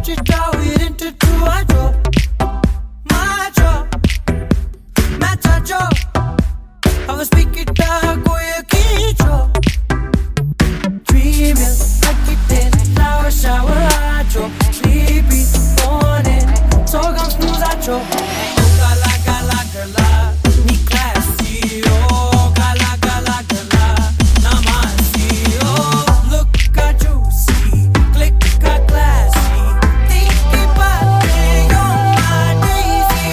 touch it out, we're into two. I drop my drop, my drop. I was speak it out, go your key drop. Dreaming, like it in shower, I drop. Sleepy, morning, so come snooze, I drop. Gala, gala, gala, me classy, oh, gala, gala, gala, namasi, oh. Look at you, see, click at classy, think about it, you're my daisy.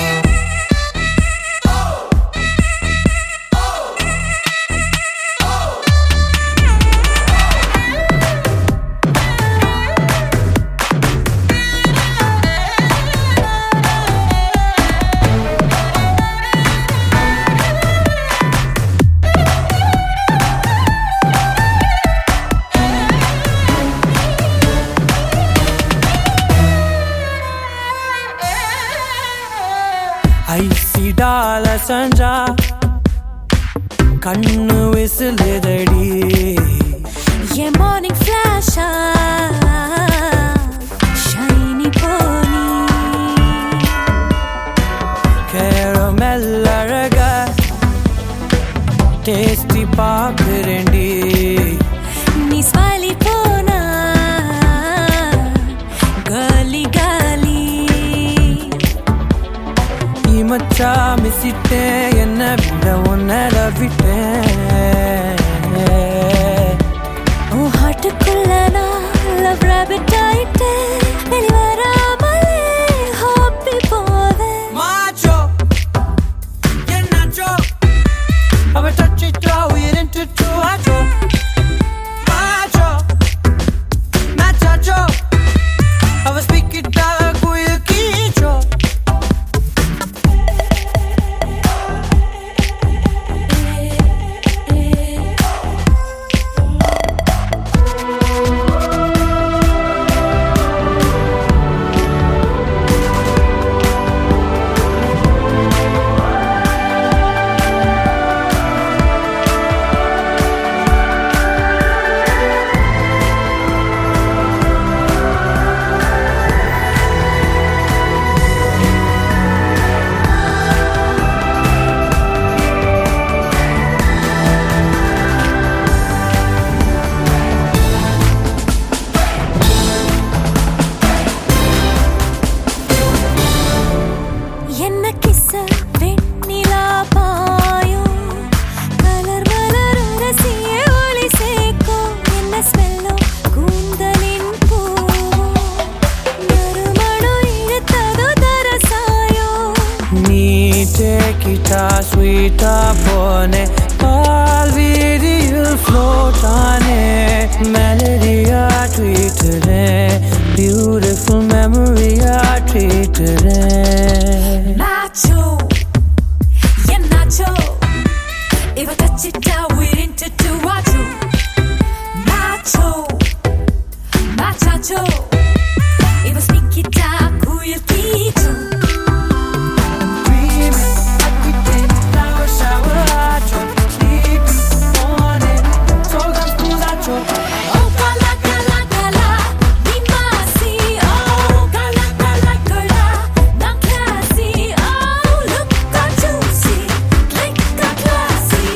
ஐசி டால சஞ்சா கண்ணு விசிலுதடி என் morning ஃபிளாஷா shiny pony caramel அழக tasty பாக்குறேன்டி நீ ஸ்மைலி போனா காலி காலி மச்சா மிசிட்டேன் என்ன விட உன்னட விட்டேன் உன் ஹார்ட்டுக்குள்ள நான் லவ் ராபிட் ஆயிட்டேன் வெளிவராமலே ஹாப்பி போவேன் மாச்சோ என்னாச்சோ அவ touch it out, we're into two. I drop மாச்சோ மாச்சோ அவ speak it out, go your key drop. என்ன கிஸ்ஸ வெண்ணிலா பாயும் கலர் மலர் ரசிய ஒளி சேர்க்கும் என்ன ஸ்மெல்லோ கூந்தலின் பூவும் நறுமணம் இழுத்ததோ தரசாயோ நீ take it out, sweet போனே பால் வீதியில் float Aney மெலடியா ட்ரீட்டுறேன் beautiful memory-ஆ ட்ரீட்டுறேன் Nacho, yeah Nacho. If I touch it out, we're into two. Nacho, Nacho, Nacho. If I speak it out, who you keep to? Dreaming, like it in shower, I drop. Sleepy, morning, so come snooze, I drop. Oh, gala, gala, gala, be messy. Oh, gala, gala, gala, not classy. Oh, look at you, see, click at classy.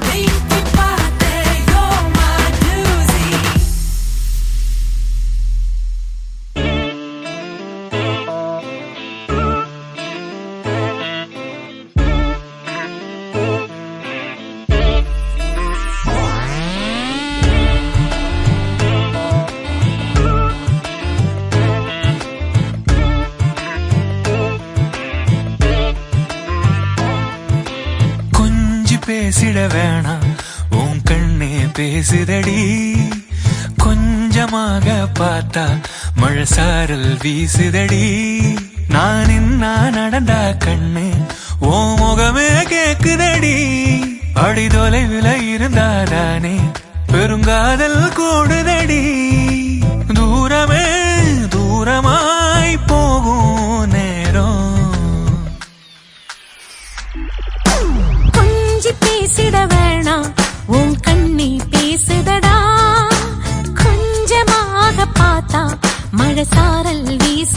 Think about it, you're my doozy. கொஞ்சி பேசிட வேணாம் உன் கண்ணே பேசுதடி கொஞ்சமாக பார்த்தா மழை சாரல் வீசுதடி நான் என்ன நடந்தா கண்ணு ஓ முகமே கேக்குதடி அடி தொலைவில் இருந்தாதானே பெருங்காதல் கூடுதடி தூரமே தூரமாய் போகும் நேரம் கொஞ்சி பேசிட வேணாம் உன் கண்ணி பேசுதடா கொஞ்சமாக பார்த்தா மழை சாரல் வீசு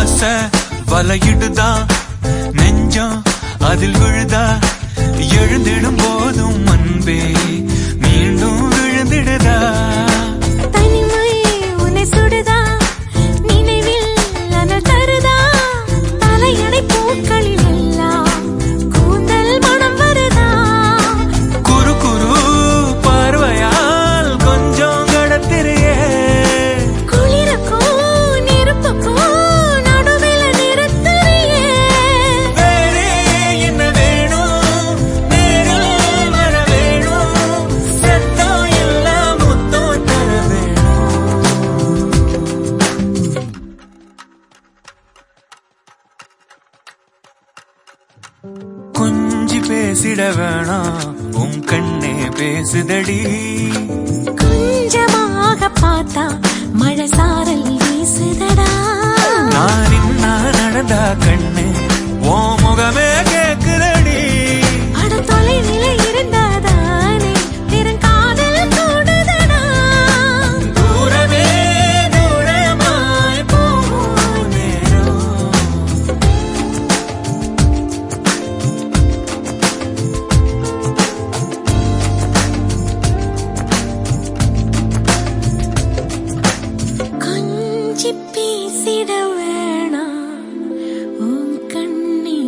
ஆசை வலையிடுதா நெஞ்சம் அதில் விழுதா எழுந்திடும் போதும் அன்பே மீண்டும் விழுந்திடுதா தனிமை உன்னை சுடுதா நினைவில் அனல் தருதா தலையணை பூக்களில் எல்லாம் கூந்தல் மனம் வருதா குறு குறு பார்வையால் கொஞ்சம் கடத்திரியே குளிருக்கும் நெருப்புக்கும் நடுவில் நிறுத்துறியே வேறே என்ன வேணும் நேரில் வர வேணும் சத்தம் எல்லாம் முத்தம் தர வேணும் கொஞ்சி பேசிட வேணாம் உன் கண்ணே பேசுதடி கொஞ்சமாக பார்த்தா மழை சாரல் வீசுதடா நான் இன்னா நடந்தா கண்ணு ஓ முகமே கேக்குதடி அட தொலைநிலை இருந்தாதானே பெருங்காதல் கூடுதடா தூரமே தூரமாய் போகும் நேரம் கொஞ்சி பேசிட வேணாம் உன் கண்ணே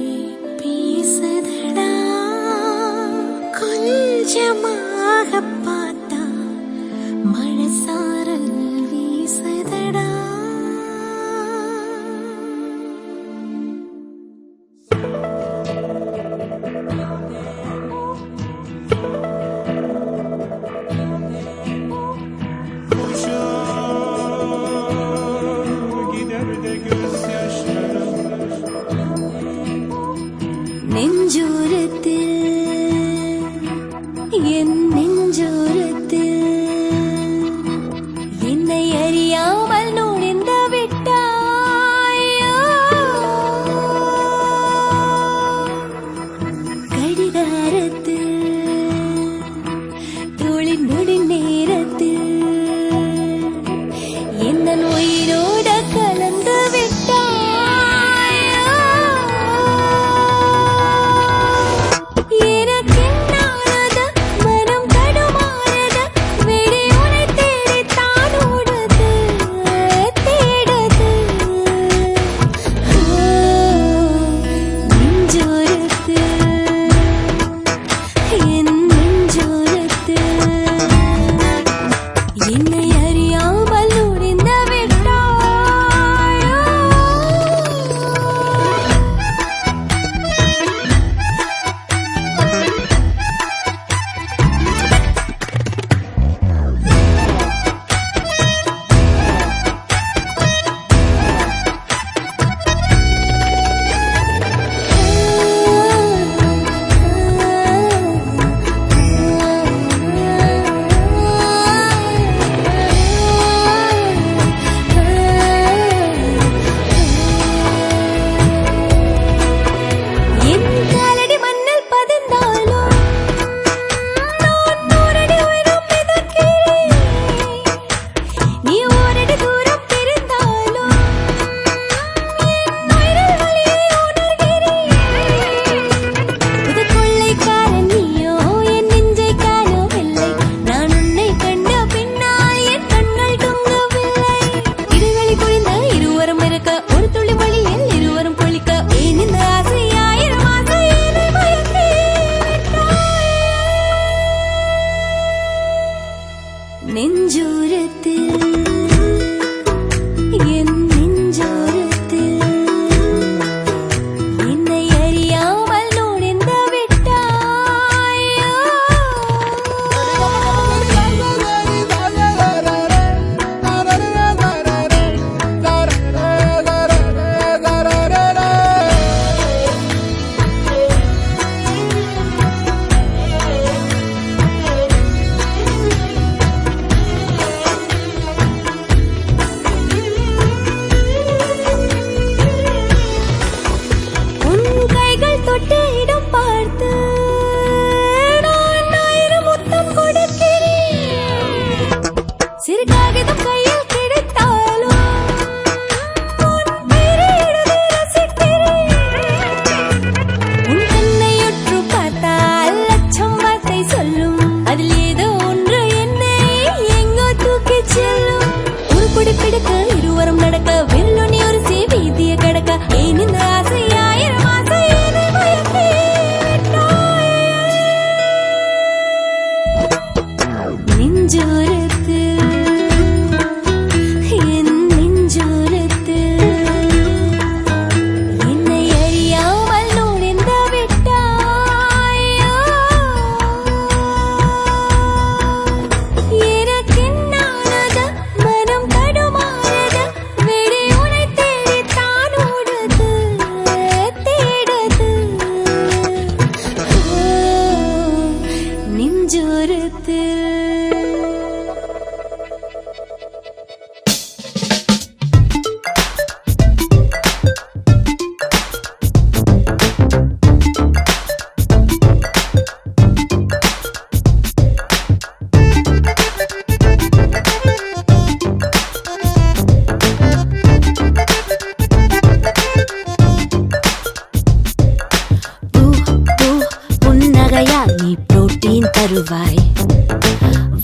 தருவாய்.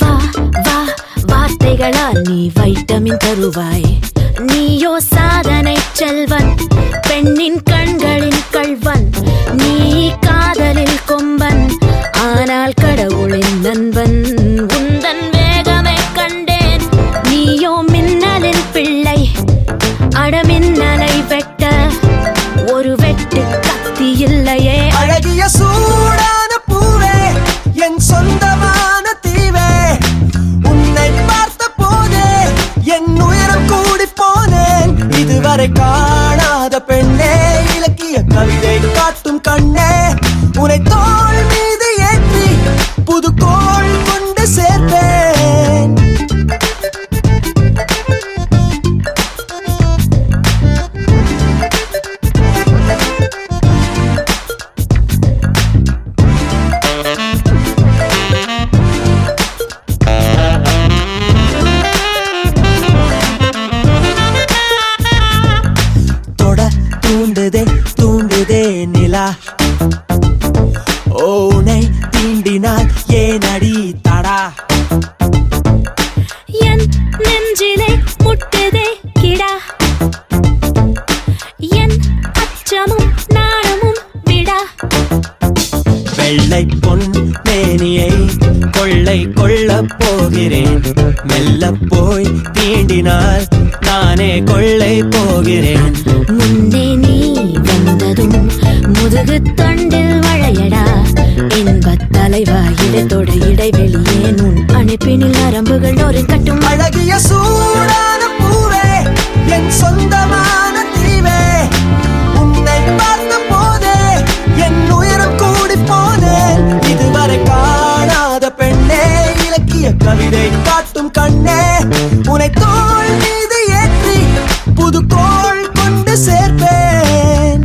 வா வா வார்த்தைகளால் நீ வைட்டமின் தருவாய். நீயோ சாதனை செல்வன், பெண்ணின் கண்களின் கள்வன். நீ காதலில் கொம்பன், ஆனால் கடவுளின் நண்பன். உந்தன் வேகமே கண்டேன், நீயோ மின்னலின் பிள்ளை. அடமின்னலை வெட்ட ஒரு வெட்டு கத்தி இல்லையே. அழகிய சூடான பூவே, என் சொந்தமான தீவே. உன்னை பார்த்த போதே என் உயரம் கூடி போனேன். இதுவரை காணாத பெண்ணே, இலக்கிய கவிதை காட்டும் கண்ணே. உன்னை தோள் மீது ஏற்றி புது கோள் கொண்டு சேர்ப்பேன். தூண்டுதே தூண்டுதே நிலா, ஓனை தீண்டினால் ஏனடி தடா. என் நெஞ்சிலே முட்டுதே கிடா, என் அச்சமும் நாணமும் விடா. வெள்ளை பொன் மேனியை கொள்ளை கொள்ளப் போகிறேன். மெல்ல போய் தீண்டினால் நானே கொள்ளை போகிறேன். முன்னே நீ வந்ததும் முதுகு தண்டில் வளையடா. இன்பத் தலைவா இடத்தோட இடைவெளியே உன் அணைப்பினில் நரம்புகள் ஒரு கட்டும். அழகிய சூடான பூவே, என் சொந்தமான தீவே. உன்னை பார்த்த போதே என் உயரம் கூடி போனேன். இதுவரை காணாத பெண்ணே, இலக்கிய கவிதை காட்டும் கண்ணே. உன்னை தோள் மீது ஏற்றி புது கோள் கொண்டு சேர்ப்பேன்.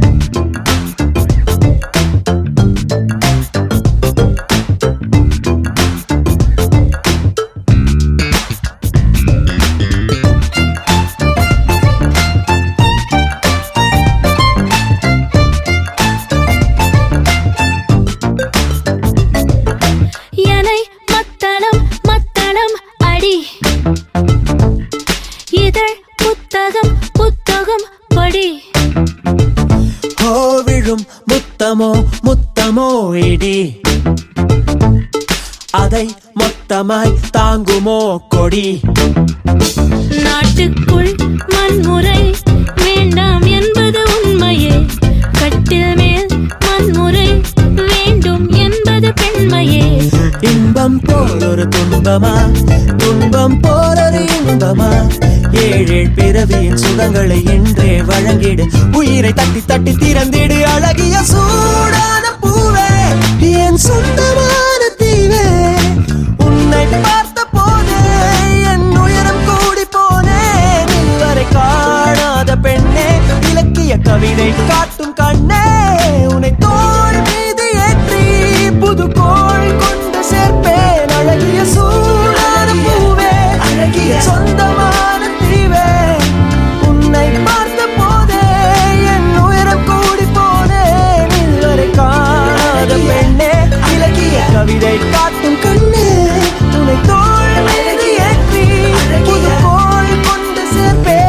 என்னை மத்தளம் மத்தளம் அடி, இதழ் புத்தகம் புத்தகம் படி. விழும் முத்தமோ முத்தமோ இடி, அதை மொத்தமாய் தாங்குமோ கொடி. நாட்டுக்குள் வன்முறை வேண்டாம் என்பது உண்மையே. கட்டில் மேல் வன்முறை வேண்டும் என்பது பெண்மையே. இன்பம் போல் ஒரு துன்பமா, துன்பம் போல் ஒரு இன்பமா. ஏழு பிறவியின் சுகங்களை இன்றே வழங்கிடு. உயிரை தட்டி தட்டி திறந்திடு. அழகிய சூடான பூவே, என் சொந்தமான தீவே. உன்னை பார்த்த போதே என் உயரம் கூடி போனேன். இதுவரை காணாத பெண்ணே, இலக்கிய கவிதை காட்டும் கண்ணே. உன்னை தோள் மீது ஏற்றி புது கோள் கொண்டு சேர்ப்பேன். அழகிய சூடான பூவே, அழகிய சொந்தமான தீவே. உன்னை பார்த்த போதே என் உயரம் கூடி போனேன். இதுவரை காணாத பெண்ணே, இலக்கிய கவிதை காட்டும் கண்ணே. உன்னை தோள் மீது ஏற்றி புது கோள் கொண்டு சேர்ப்பேன்.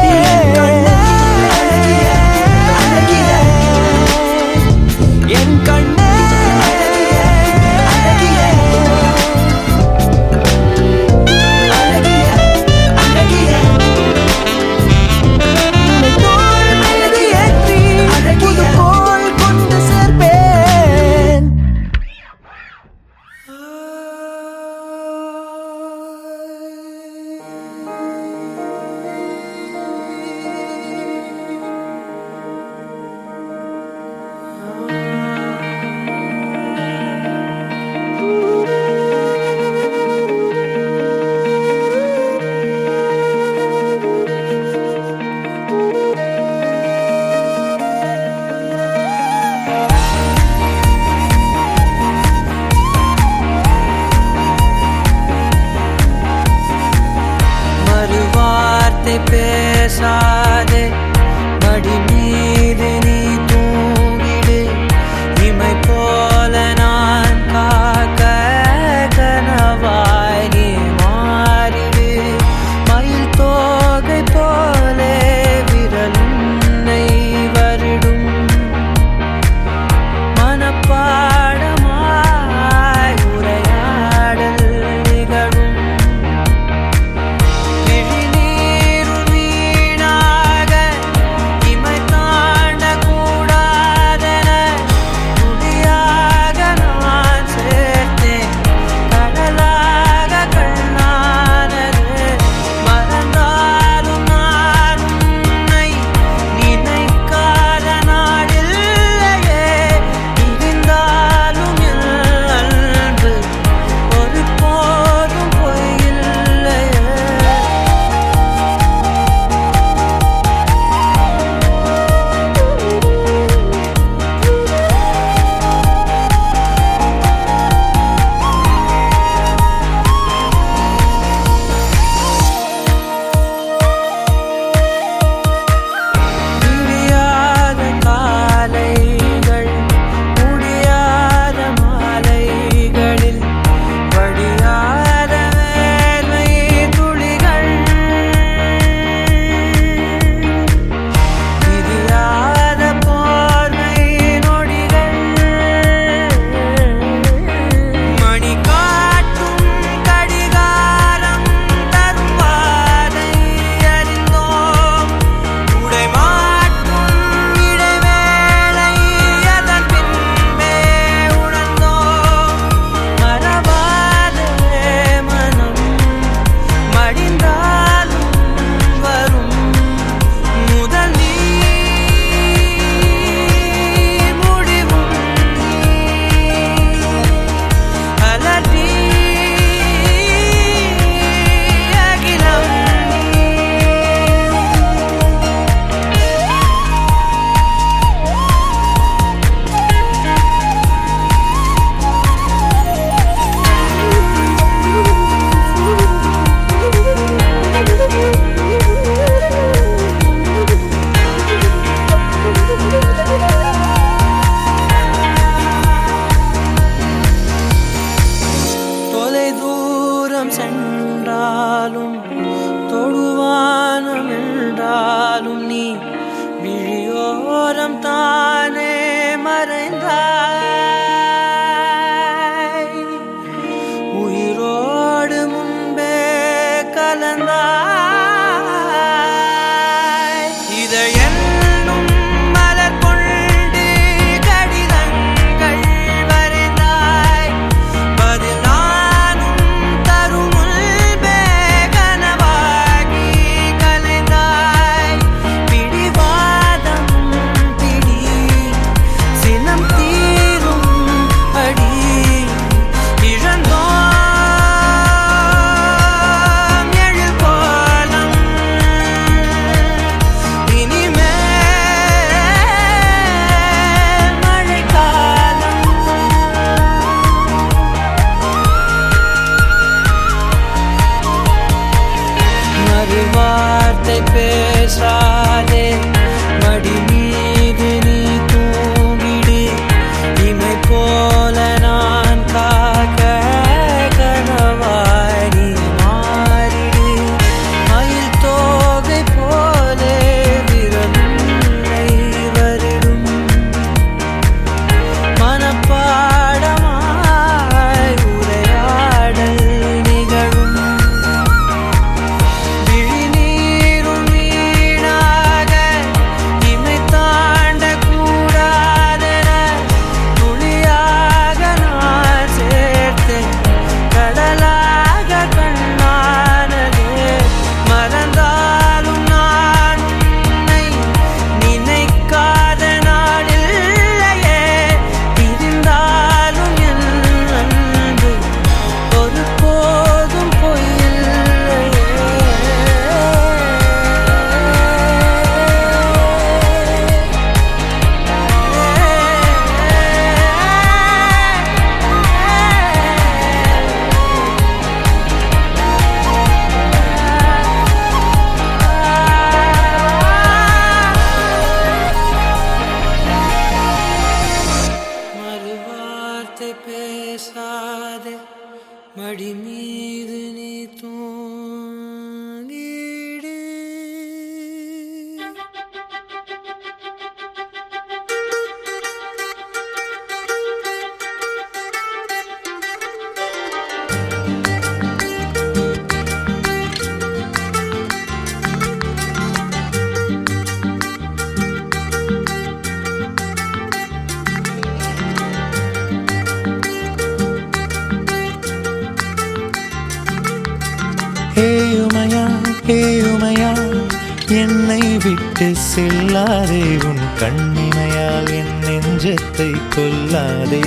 விட்டு செல்லாதே உன் கண்ணிமையால் என் நெஞ்சத்தை கொல்லாதே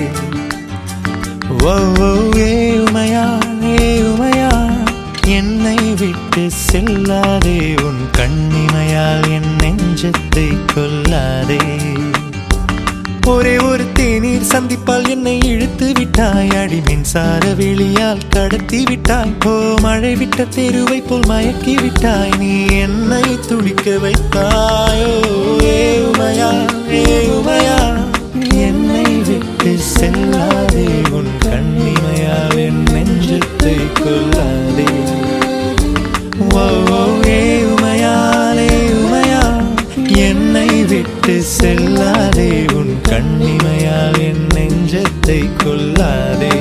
ஓ ஏ உமையா என்னை விட்டு செல்லாதே உன் கண்ணிமையால் என் நெஞ்சத்தை கொல்லாதே ஒரே ஒரு தேநீர் சந்திப்பால் என்னை இழுத்து விட்டாய் அடி மின்சார வெளியால் கடத்தி விட்டாய் ஓ மழை விட்ட தெருவை போல் மயக்கி விட்டாய் நீ என்னை துடிக்க வைத்தாயோ ஏ உமையா என்னை விட்டு செல்லாதே உன் கண்ணிமையால் என் நெஞ்சத்தை கொல்லாதே ஓ ஏ உமையா என்னை விட்டு செல்லாதே உன் கண்ணிமையால் என் நெஞ்சத்தை கொல்லாதே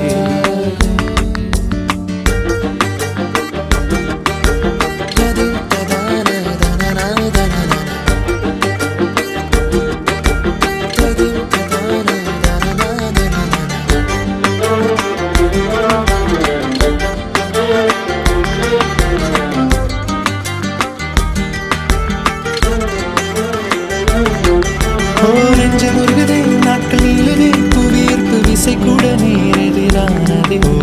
நெஞ்சமுருகுதே நாட்கள் நீளுதே புவியீர்ப்பு விசை கூட நேரெதிரானதே ஓ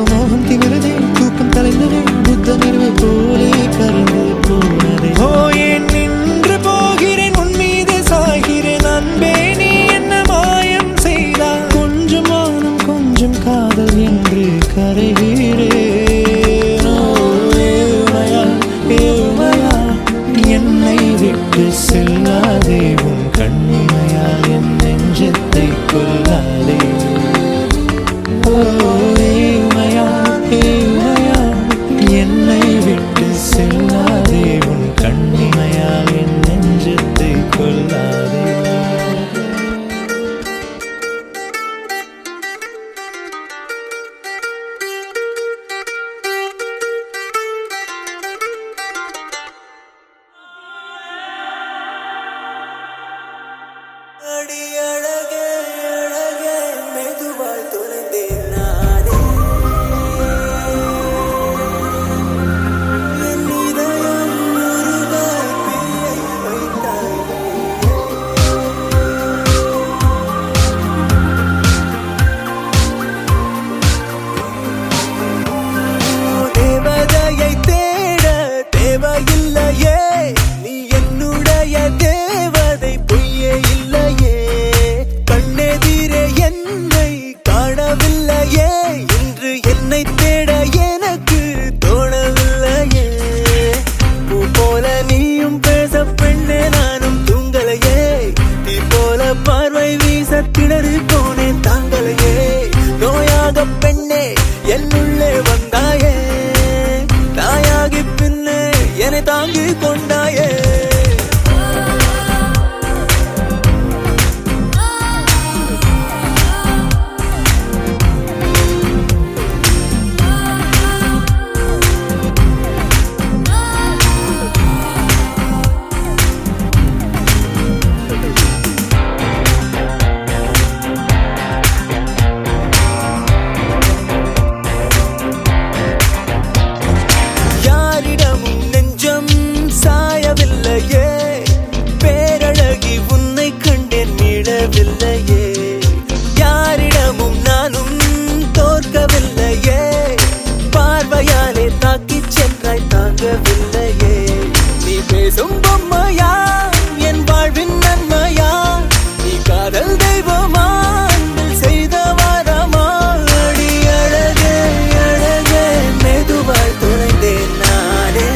மோகம் திமிருதே தூக்கம் தலைந்ததே புத்த நிறுவை போலே கரைந்து போனதே ஓ ஏன் நின்று போகிறேன் உன் மீது சாகிறேன் அன்பே நீ என்ன மாயம் செய்தாய் கொஞ்சம் வானம் கொஞ்சம் காதல் என்று கரைகிறேன் ஓ ஏ உமையா என்னை விட்டு செல்லாதே உன் கண்ணிமையால் என் நெஞ்சத்தை கொல்லாதே ஓ ஏ உமையா என்னை விட்டு செல்லாதே உன் கண்ணிமையால் என் நெஞ்சத்தை கொல்லாதே அடி அழகே மெதுவாய் தொலைந்தேன் நானே என் இதயம் ஒருவாய் பிழை வைத்தாய் தேவதையை தேட தேவையில்லையே நீ என்னுடைய தேவதை பொய்யே இல்லையே கண்ணெதிரே என்னை காணவில்லையே இன்று என்னை தேட எனக்கு தோணவில்லையே பூ போல நீயும் பேச பெண்ணே நானும் தூங்கலையே தீ போல பார்வை வீச திணறி போனேன் தாங்கலையே நோயாக பெண்ணே என்னுள்ளே வந்தாயே தாயாகி பின்னே என்னை தாங்கி கொண்டாயே யாரிடமும் நெஞ்சம் சாயவில்லையே பேரழகி உன்னை கண்டேன் மீளவில்லையே யாரிடமும் நானும் தோற்கவில்லையே பார்வையாலே தாக்கிச் சென்றாய் தாங்கவில்லையே நீ பேசும் பொம்மையா என் வாழ்வின் நன்மையா நீ காதல் தெய்வமா அன்பில் செய்த வாரமா அடி அழகே மெதுவாய் தொலைந்தேன் நானே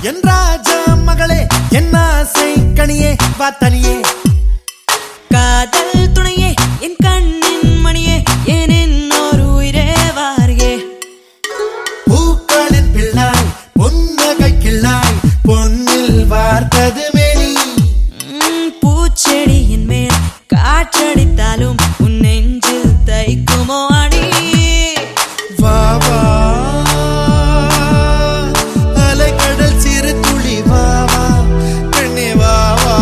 என் ராஜா மகளே என் ஆசை கனியே வா தனியே காதல் துணையே என் கண்ணின் மணியே ஏன் என்னொரு உயிரே வாரியே பூக்களின் பிள்ளாய் பொன்னகை கிள்ளாய் பொன்னில் வார்த்தது மேனி பூச்செடியின் மேல் காற்றடித்தாலும் உன் நெஞ்சில் தைக்குமோ அடி வா வா அலைக்கடல் சிறு துளி வா வா கண்ணே வா வா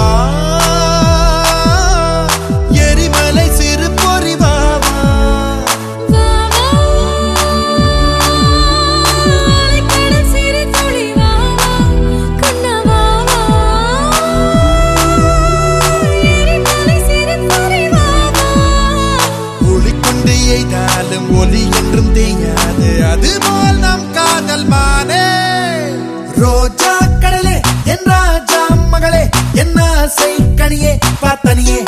எரிமலை சிறு பொறி வா வா ஒளிக்கொண்டு எய்தாலும் ஒலி என்றும் தேயாது அதுபோல் நம் காதல் மானே ரோஜா கடலே என் ராஜா மகளே என் ஆசை கனியே பார்த்தனியே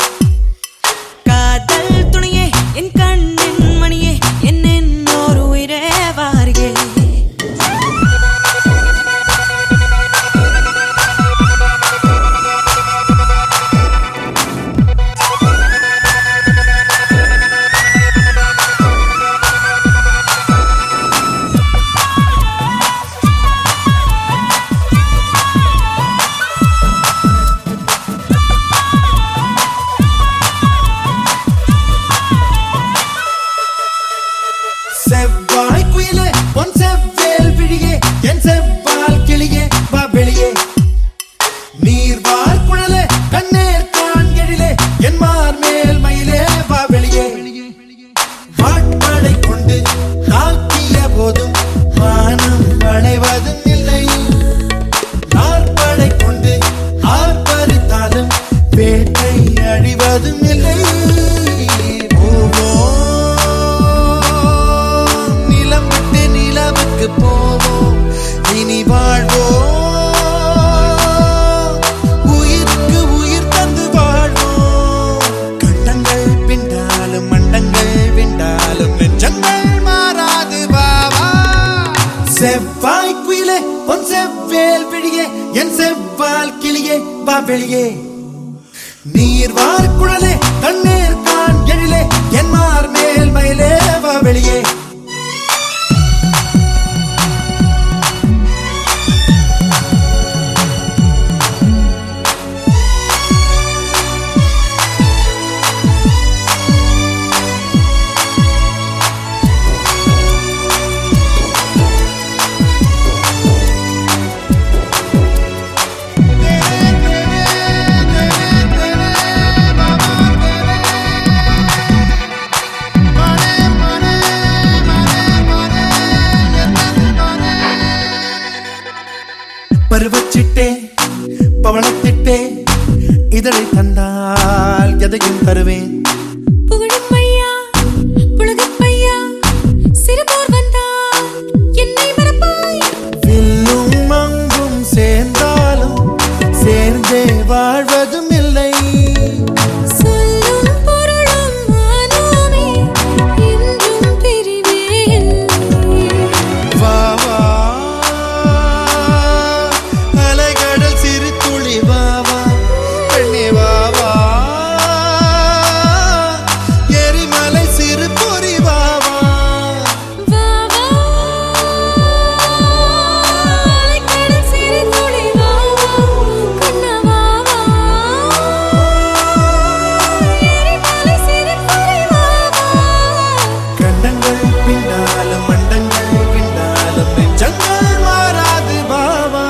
காதல் துணையே என் கண்ணின் மணியே என் என்னொரு உயிரே வாரியே செவ்வாய் குயிலே பொன் செவ்வேல் விழியே என் செவ்வால் கிளியே வா வெளியே நீர்வார் குழலே கண்ணேர் கான் எழிலே என் மார் மேல் மயிலே வா வெளியே வாட்படை கொண்டு தாக்கிய போதும் வானம் வளைவதும் இல்லை நாற்படை கொண்டு ஆர்ப்பரித்தாலும் வேட்டை அழிவதும் இல்லை போவோம் இனி வாழ்வோம் உயிருக்கு உயிர் தந்து வாழ்வோம் கண்டங்கள் பிண்டாலும் மண்டங்கள் விண்டாலும் நெஞ்சங்கள் மாறாது பாவா செவ்வாய் குயிலே பொன் செவ்வேல் விழியே என் செவ்வால் கிளியே வா வெளியே நீர்வார் குழலே கண்ணீர் கான் எழிலே என் மார் மேல் மயிலே வா வெளியே பருவச்சிட்டே பவளத்திட்டே இதழை தந்தால் எதையும் தருவேன் வில்லும் மங்கும் சேர்ந்தாலும் சேர்ந்தே வாழ்வதும் இல்லை வா வா அலைகடல் சிறு துளி வா வா கண்ணே வா வா எரிமலை சிறு பொறி வா வா கண்டங்கள் பின்னாலும் மண்டங்கள் பின்னாலும் நெஞ்சங்கள் மாறாது பாவா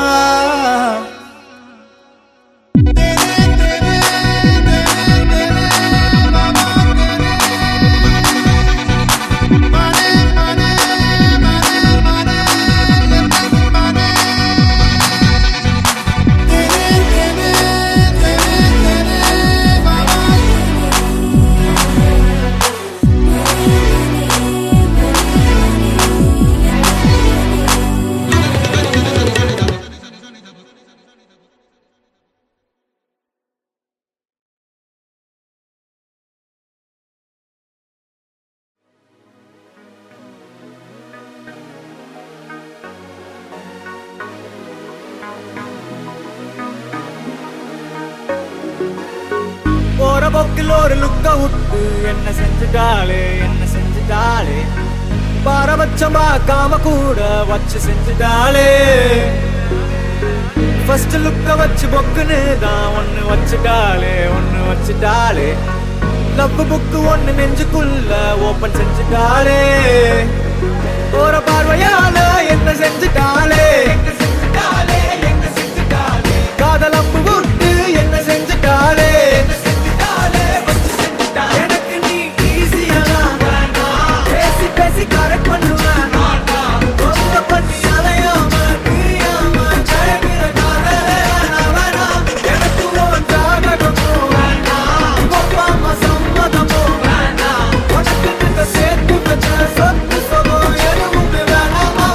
போக்கில் ஒரு லுக்க விட்டு என்ன செஞ்சுட்டாளே பாரபட்சம் பார்க்காம கூட வச்சு செஞ்சுட்டாளே ஃபர்ஸ்ட் லுக்க வச்சு பொக்குன்னு தான் ஒன்னு வச்சுட்டாளே லவ் புக்கு ஒன்னு நெஞ்சுக்குள்ள ஓபன் செஞ்சுட்டாளே ஒரு பார்வையால என்ன செஞ்சுட்டாளே காதல் அம்பு விட்டு என்ன செஞ்சுட்டாளே எனக்கு நீ ஈஸியா பேசி பேசி கரெக்ட் பண்ணுவேன் பண்ணி அலையாம பிரியாம ஜெயகிற காதலே வேணாம் எனக்கு உன் ஜாதகமோ வேணாம் ஒப்பாம சம்மதமோ வேணாம் உனக்கு இந்த சேர்த்து வச்ச சொத்து சொகோ எதுவுமே வேணாமா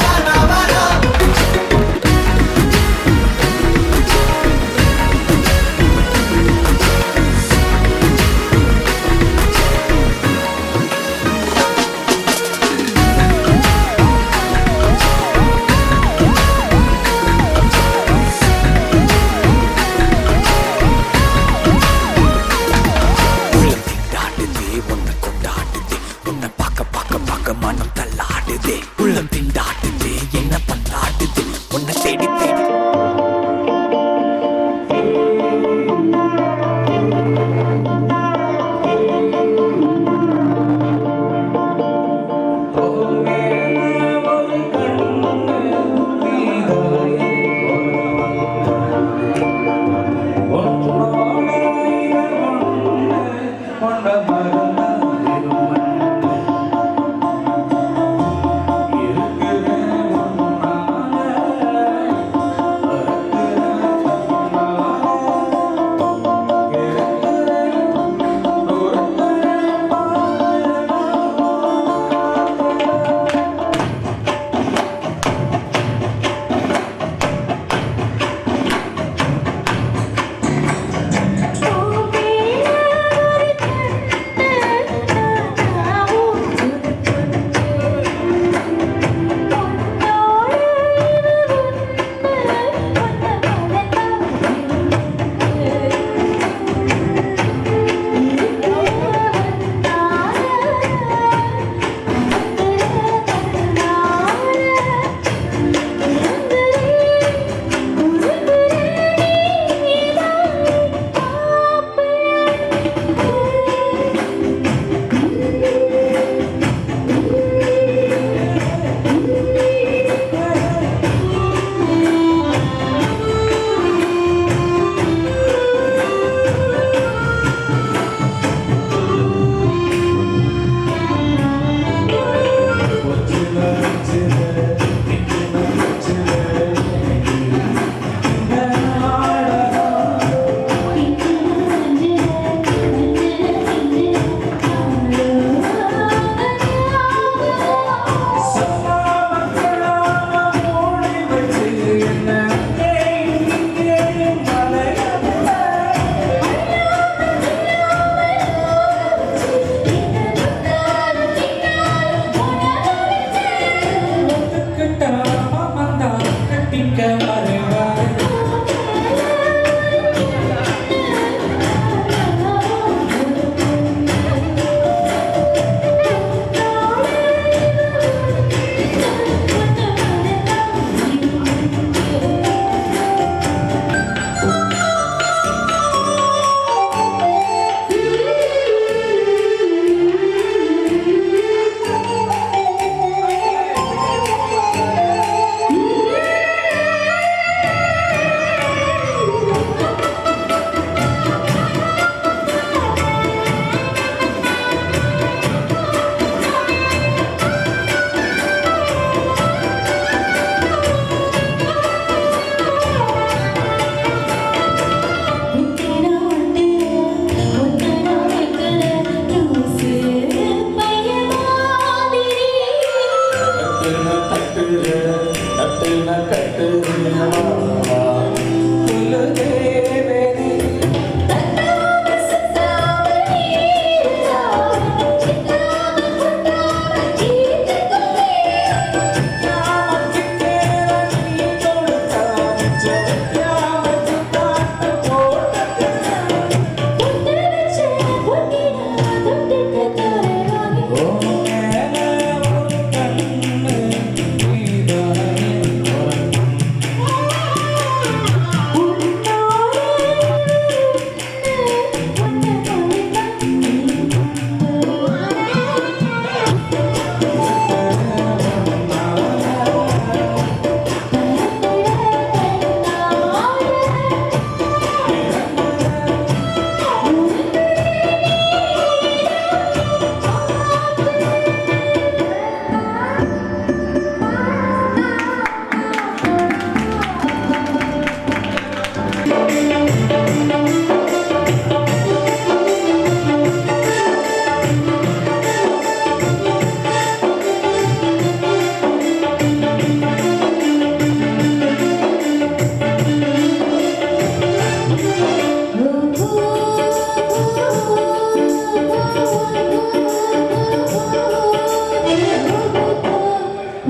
வேணாம் மனம் தள்ளாடுதே உள்ளம் திண்டாடுதே என்ன பண்ணாடுதே உன்னை தேடி தேடி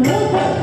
Thank you.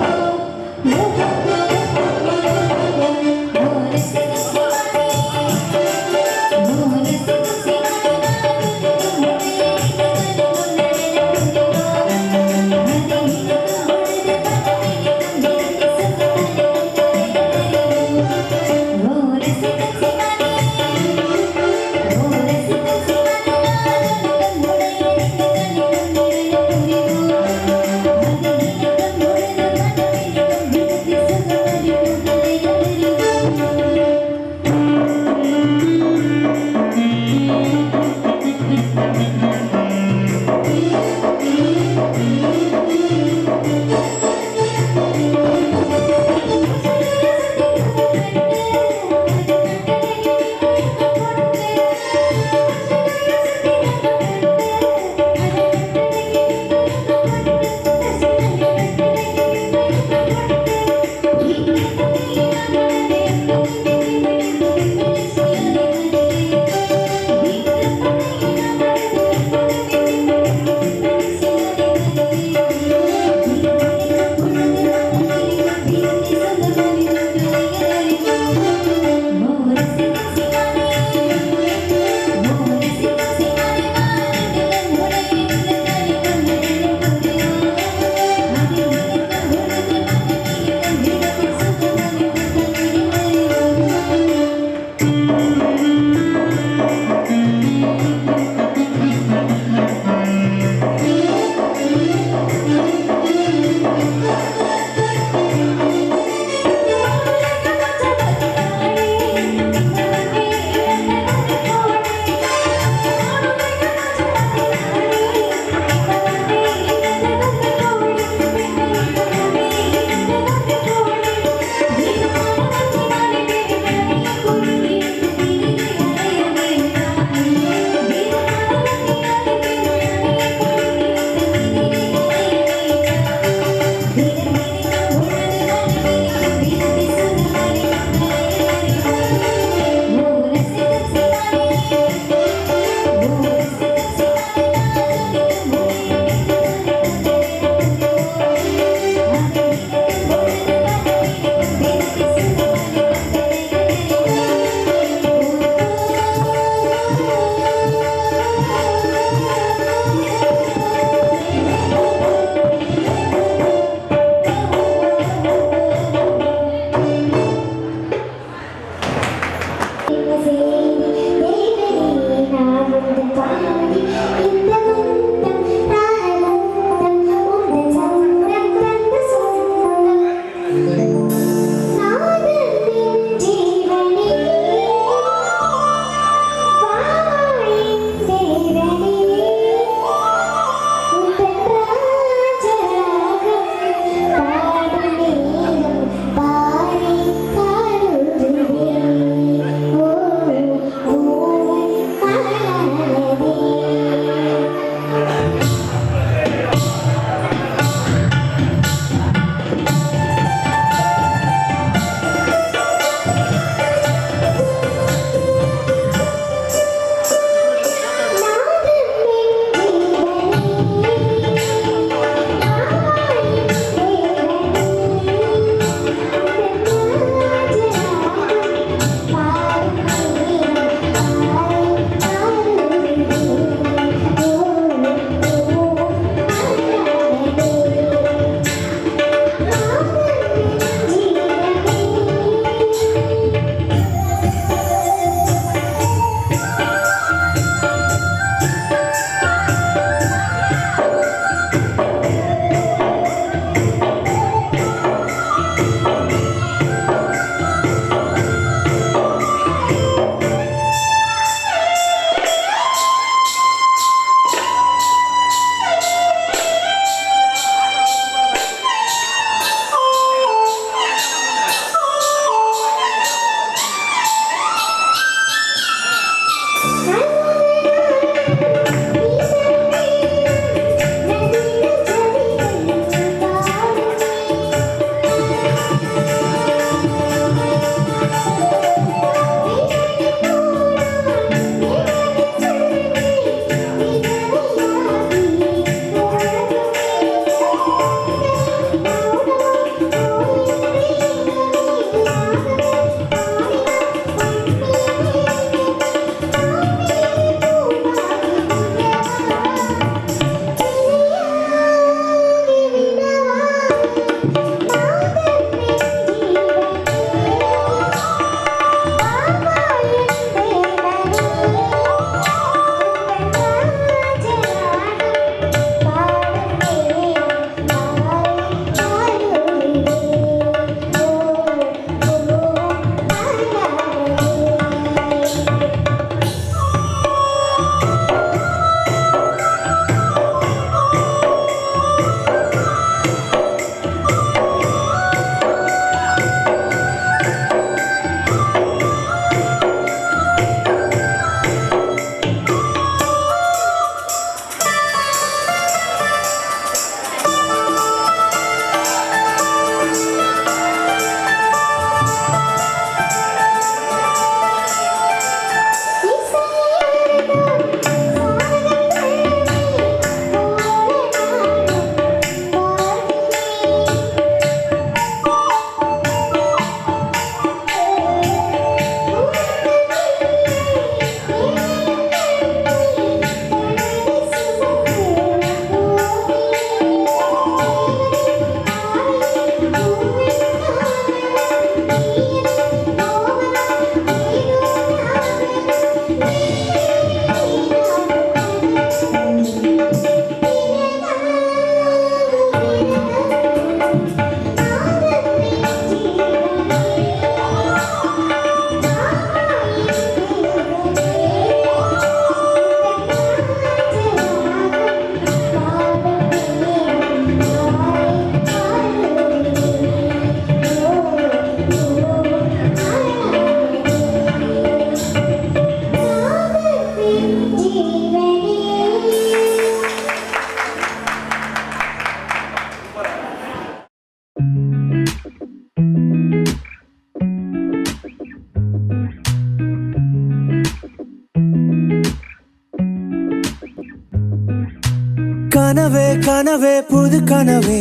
கனவே கனவே புது கனவே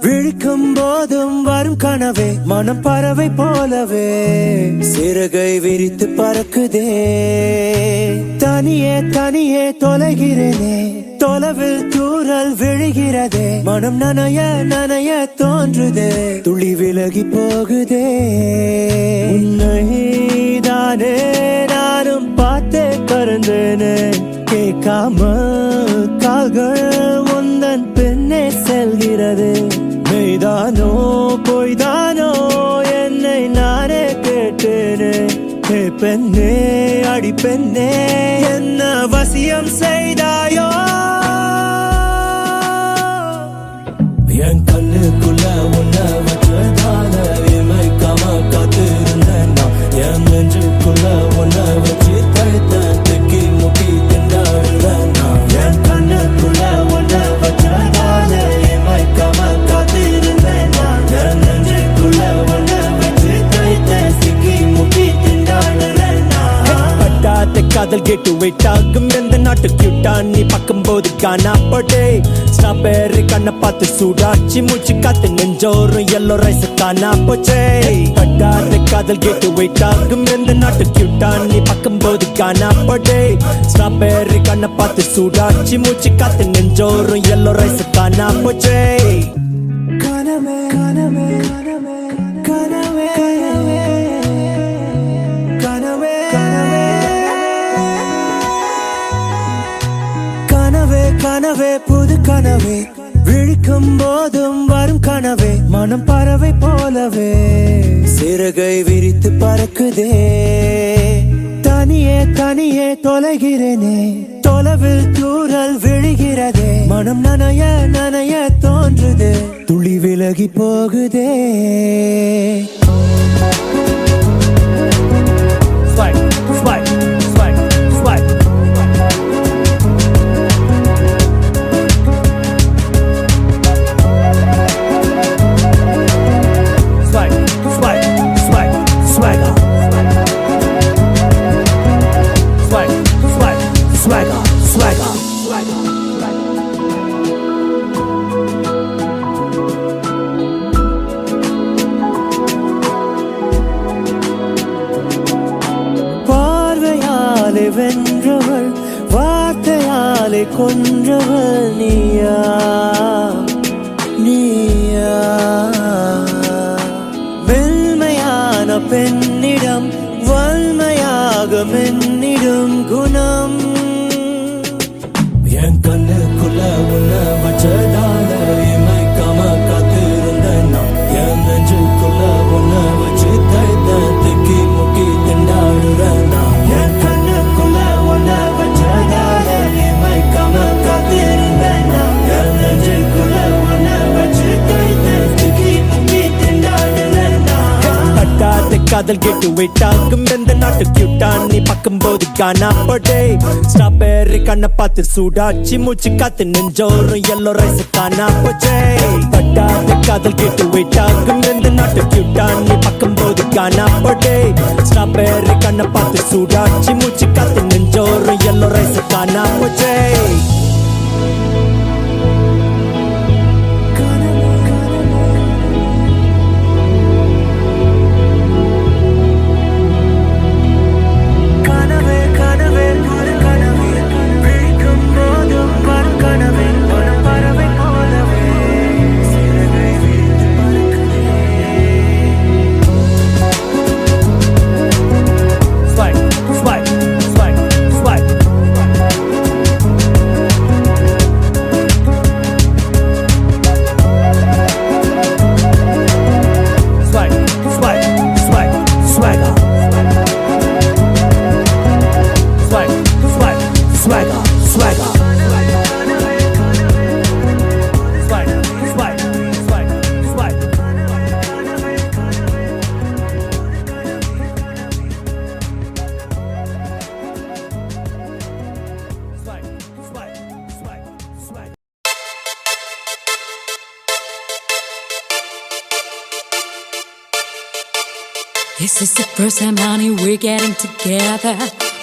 விழிக்கும் போதும் வரும் கனவே மனம் பறவை போலவே சிறகை விரித்து பறக்குதே தனியே தனியே தொலைகிறேனே தொலைவில் தூரல் விழுகிறதே மனம் நனைய நனைய தோன்றுதே துளி விலகி போகுதே உன்னைதானே நானும் பார்த்தே கறந்தேனே கேட்காம கால்கள் உந்தன் பின்னே செல்கிறது மெய்தானோ பொய்தானோ என்னை நானே கேட்டேனே ஹே பெண்ணே அடி பெண்ணே என்ன வசியம் செய்தாயோ என் கண்ணுக்குள்ள உன்னை வச்சதால இமைக்காம காத்திருந்தேன் நான் என் நெஞ்சுக்குள்ள உன்னை வச்சு தடுத்தேன் தெக்கி முக்கி திண்டாடுறேன் நான் என் கண்ணுக்குள்ள உன்னை வச்சதால இமைக்காம காத்திருந்தேன் நான் என் நெஞ்சுக்குள்ள உன்னை வச்சு தடுத்தேன் தெக்கி முக்கி திண்டாடுறேன் நான் பட்டாத காதல் கேட்டு வெயிட் ஆகும் எந்த நாட்டு கியூட்டா நீ பார்க்கும்போது காணா படே ஸ்ட்ராபெர்ரி கண்ணை பார்த்து சூடாச்சி மூச்சு காத்து நெஞ்சோறும் எல்லோ ரைஸ் காணா போச்சே பட்டாத காதல் கேட்டு வெயிட் ஆகும் எந்த நாட்டு கியூட்டா நீ பார்க்கும்போது காணா படே ஸ்ட்ராபெர்ரி கண்ணை பார்த்து சூடாச்சி மூச்சு காத்து நெஞ்சோறும் எல்லோ ரைஸ் காணா போச்சே கனவே கனவே கனவே கனவே கனவே கனவே கனவே புது கனவே விழிக்கும் போதும் வரும் கனவே மனம் பறவை போலவே சிறகை விரித்து பறக்குதே தனியே தனியே தொலைகிறேனே தொலைவில் தூரல் விழுகிறதே மனம் நனைய நனைய தோன்றுதே துளி விலகி போகுதே Swag, swag, swag, swag. Swag, swag, swag, swagger. Swag, swag, swagger, swagger. பார்வையாலே வென்றவள் வார்த்தையாலே கொன்றவள் நீயா நீயா மென்மையான பெண்ணிடம் வன்மையாக மென்னிடும் குணம் என் கண்ணுக்குள்ள உன்னை வச்சதால இமைக்காம காத்திருந்தேன் நான் என் நெஞ்சுக்குள்ள உன்னை வச்சு தைத்தேன் திக்கி முக்கி திண்டாடுறேன் நான் என் கண்ணுக்குள்ள உன்னை வச்சதால இமைக்காம காத்திருந்தேன் நான் என் நெஞ்சுக்குள்ள உன்னை வச்சு தைத்தேன் திக்கி முக்கி திண்டாடுறேன் நான் பட்டாத காதல் கேட்டு வெயிட் ஆகும் எந்த நாட்டு கியூட்டா நீ பார்க்கும்போது காணா படே ஸ்ட்ராபெர்ரி கண்ணை பார்த்து சூடாச்சி மூச்சு காத்து நெஞ்சோறும் எல்லோ ரைஸ் காணா போச்சே பட்டாத காதல் கேட்டு வெயிட் ஆகும் எந்த நாட்டு கியூட்டா நீ பார்க்கும்போது காணா படே ஸ்ட்ராபெர்ரி கண்ணை பார்த்து சூடாச்சி மூச்சு காத்து நெஞ்சோறும் எல்லோ ரைஸ் காணா போச்சே கனவே கனவே புது கனவே விழிக்கும் போதும் வரும் கனவே மனம் பறவை போலவே சிறகை விரித்து பறக்குதே Swag, swag, swag, swag. Swag, swag, swag, swagger. Swag, swag, swagger, swagger. Swag, swag, swag, swag. Swag, swag, swag, swag. This is the first time, honey, we're getting together.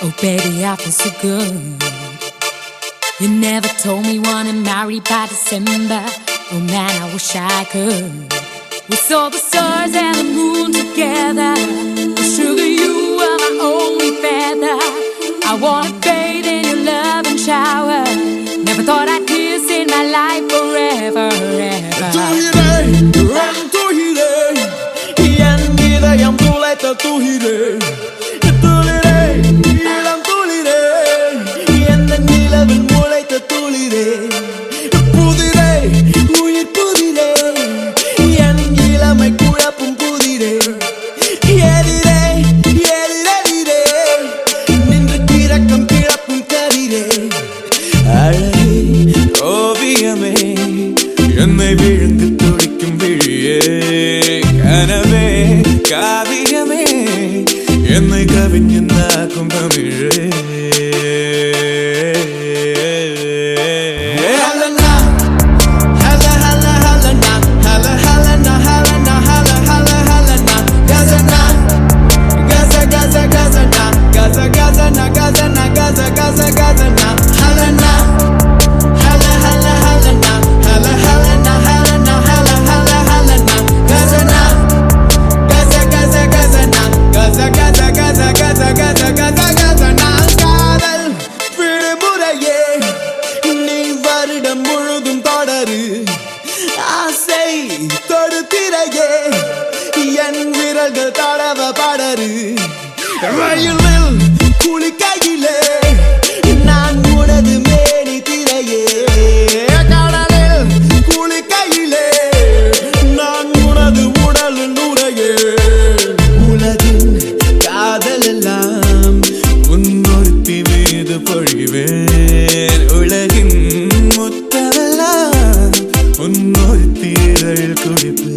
Oh, baby, I feel so good. You never told me wanna marry by December. Oh man, I wish I could. We saw the stars and the moon together. Oh, sugar, you are my only feather. I wanna bathe in your love and shower. Never thought I'd kiss in my life forever, ever. என்னை விழுந்து துடிக்கும் விழியே கனவே காவியமே என்னை கவிஞனாக்கும் தமிழே ஆசை தொடுத்திரையே என் விரல்கள் தடவ படரு ரயிலில் குளிக்கையிலே நான் உனது மேனி திரையே கடலில் குளிக்கையிலே நான் உனது உடல் நுரையே உலகின் காதல் எல்லாம் உன்னொருத்தி மீது பொழிவேன் உலகின் முத்தமெல்லாம் உன்னொருத்தி இதழில் குடிப்பேன்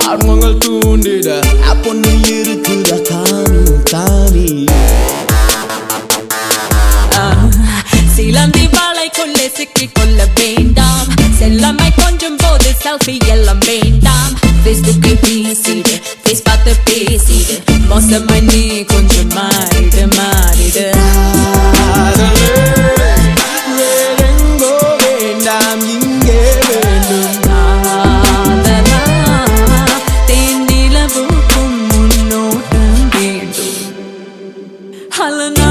ஆர்வங்கள் தூண்டிட பொண்ணு இருக்குதா காமி தானி சிலந்தி வாழைக்குள்ளே சிக்கிக் கொள்ள வேண்டாம் செல்லமை கொஞ்சம் போது செல்ஃபி எல்லாம் வேண்டாம் ஃபேஸ்புக்கை பேசிடு ஃபேஸ் பார்த்து பேசிடு மோசமா நீ கொஞ்சம் மாறிடு மாறிடு வேறெங்கோ வேண்டாம் இங்கே வேண்டும் Halana,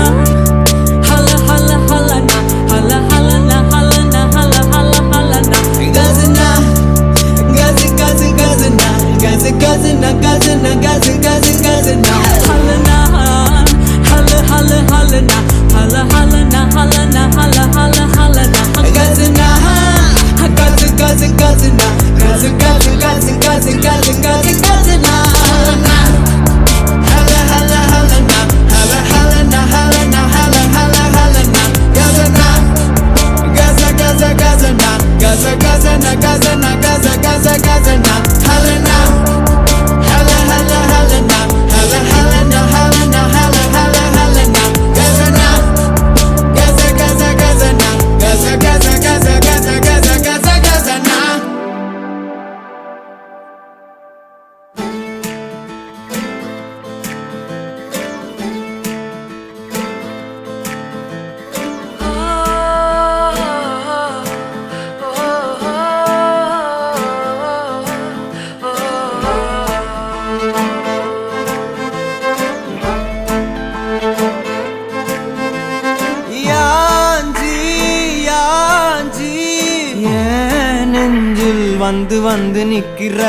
hala hala halana, hala halana, halana, hala hala halana. Gazana, gazi gazi gazana, gazi gazana, gazana, gazi gazi gazana. Halana, hala hala halana, hala halana, halana, hala hala halana. Gazana, gazi gazi gazana, gazi gazi gazi gazi gazi gazi gazana. Hala hala halana, hala halana, halana hala. வந்து வந்து நிக்கிற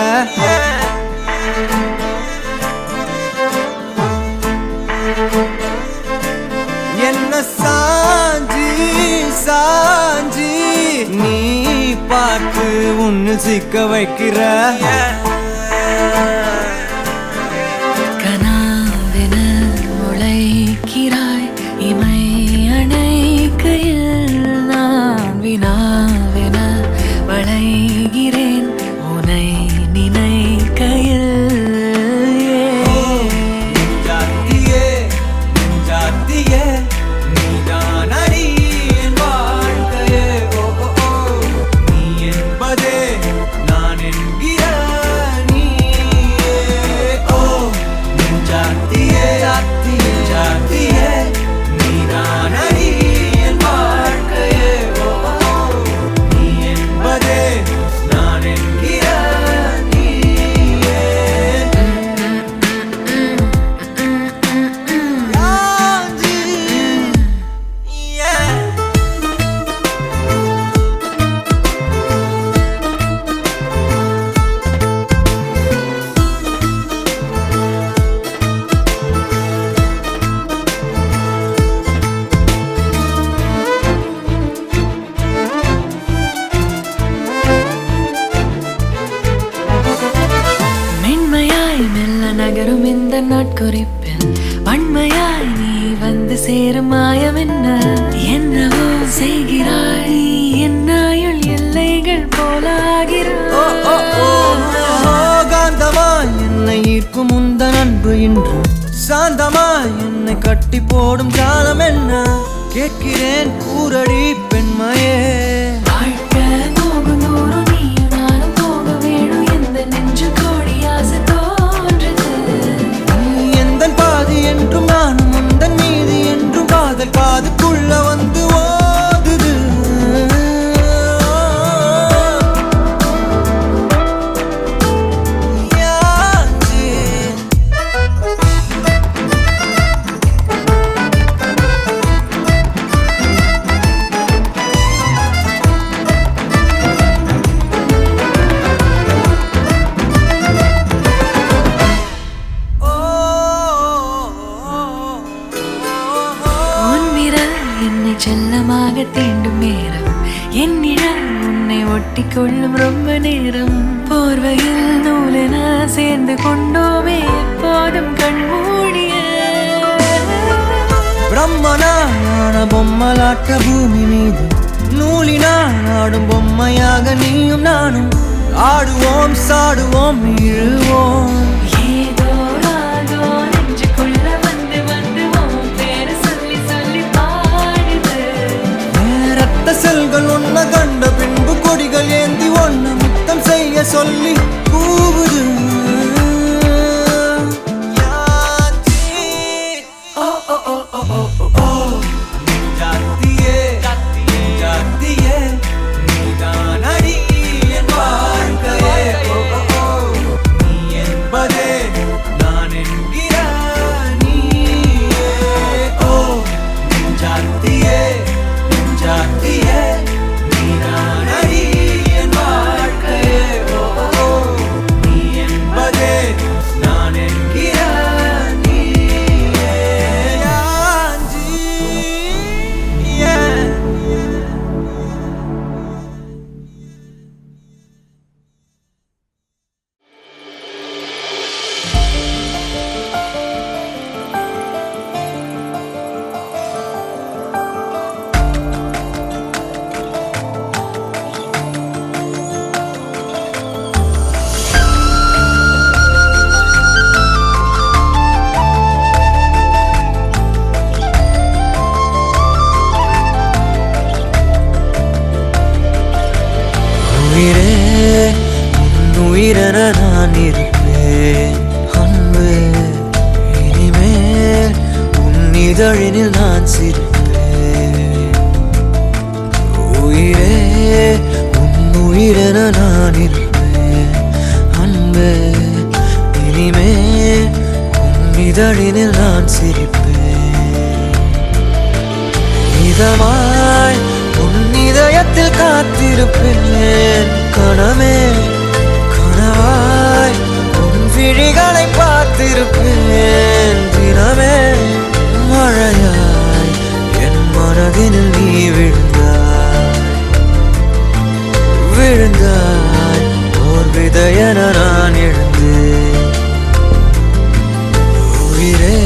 என்ன சாஞ்சி சாஞ்சி நீ பார்த்து உன்னு சிக்க வைக்கிற கனாவென முளைக்கிறாய் இமை அணைக்கையில் நான் வினாவென வளைகிறேன் உனை நினைக்கையில் ஜாத்தியே ஜாத்தியே நீதான் அடி என் வாழ்க்கையே ஓ ஓ ஓ நீ என்பதே நான் என்கிற நீயே ஓ ஜாத்தியே ஜாத்தியே ஜாத்தியே நீதான் அடி என் வாழ்க்கையே ஓ ஓ ஓ நீ என்பதே நான் என்கிற நீயே யாஞ்சி yeah மென்மையாய் மெல்ல நகரும் இந்த நாட்குறிப்பில் வன்மையாய் நீ வந்து சேரும் மாயம் என்னவோ செய்கிறாய் நீ என்னாயுள் எல்லைகள் போலாகிறாய் காந்தமாய் என்னை ஈர்க்கும் உந்தன் அன்பு இன்று சாந்தமாய் என்னை கட்டி போடும் காலம் என்ன கேட்கிறேன் கூரடி பெண்மையே வாழ்க்கை போகும் தூரம் நீயும் நானும் போக வேணும் எந்த நெஞ்சு கோடி ஆசை தோன்றுது நீ எந்தன் பாதி என்றும் நானும் உந்தன் மீதி என்றும் காதல் காதுக்குள்ள வந்து ஓதுது யாஞ்சி உன் விரல் என்னை செல்லமாக தீண்டும் நேரம் என் நிழல் உன்னை ஒட்டி கொள்ளும் ரொம்ப நேரம் போர்வையில் நூலென சேர்ந்து கொண்டோமே எப்போதும் கண்மூடிய பிரம்மனான பொம்மலாட்ட பூமி மீது நூலினால் ஆடும் பொம்மையாக நீயும் நானும் ஆடுவோம் சாடுவோம் இழுவோம் ஏதோ ராகோ நெஞ்சுக்குள்ள வந்து வந்து உன் பேரை சொல்லி சொல்லி பாடுது ரத்த செல்கள் ஒன்ன கண்ட பின்பு கொடிகள் ஏந்தி ஒன்ன முத்தம் செய்ய சொல்லி கூவுது யாச்சி. ஓ ஓ ஓ ஓ ஓ ஓ ஓ ஜாத்தியே ஜாத்தியே நீதான் அடி என் வாழ்க்கையே ஓ ஓ ஓ நீ என்பதே நான் என்கிற நீயே ஓ ஜாத்தியே ஜாத்தியே நீதான் அடி என் வாழ்க்கையே ஓ ஓ ஓ நீ என்பதே நான் என்கிற நீயே யாஞ்சி yeah உயிரே உன் உயிரென நான் இருப்பேன் அன்பு இனிமேல் உன் இதழினில் நான் சிரிப்பேன் உயிரே உன் உயிரென நான் இருப்பேன் அன்பு இனிமேல் உன் இதழினில் நான் சிரிப்பேன் இதமாய் உன் இதயத்தில் காத்திருப்பேன் கணமே கனவாய் உன் விழிகளை பார்த்திருப்பேன் தினமே மழையாய் என் மனதினில் நீ விழுந்தாய் ஓர் விதையென நான் எழுந்தேன் உயிரே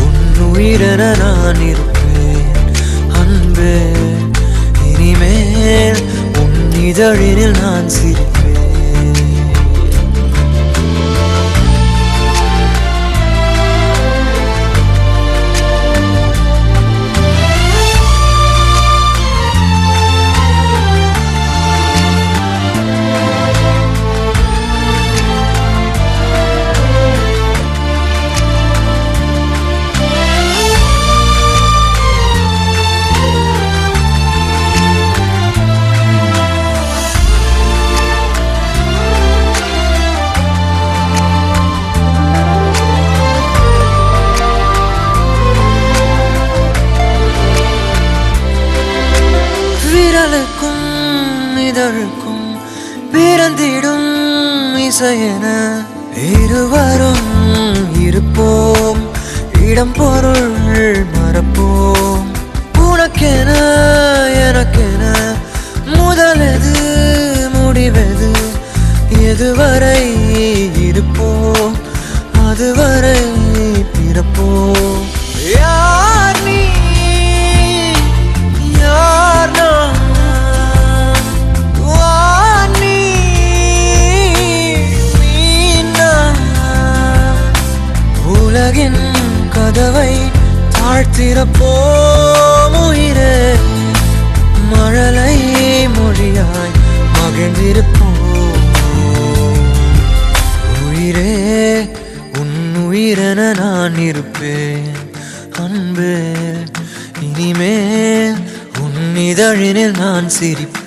உன் உயிரென நான் இருப்பேன் அன்பே இனிமேல் உன் இதழினில் நான் சிரிப்பேன் விரலுக்கும் இதழுக்கும் பிறந்திடும் இசையென இருவரும் இருப்போம் இடம் பொருள் மறப்போம் உனக்கென எனக்கென முதலெது முடிவெது எதுவரை இருப்போம் அதுவரை பிறப்போம் யார் நீ உலகின் கதவை தாழ்த்திறப்போம் உயிரே மழலை மொழியாய் மகிழ்ந்திருப்போம் உயிரே உன் உயிரென நான் இருப்பேன் அன்பே இனிமேல் உன் இதழினில் நான் சிரிப்பேன்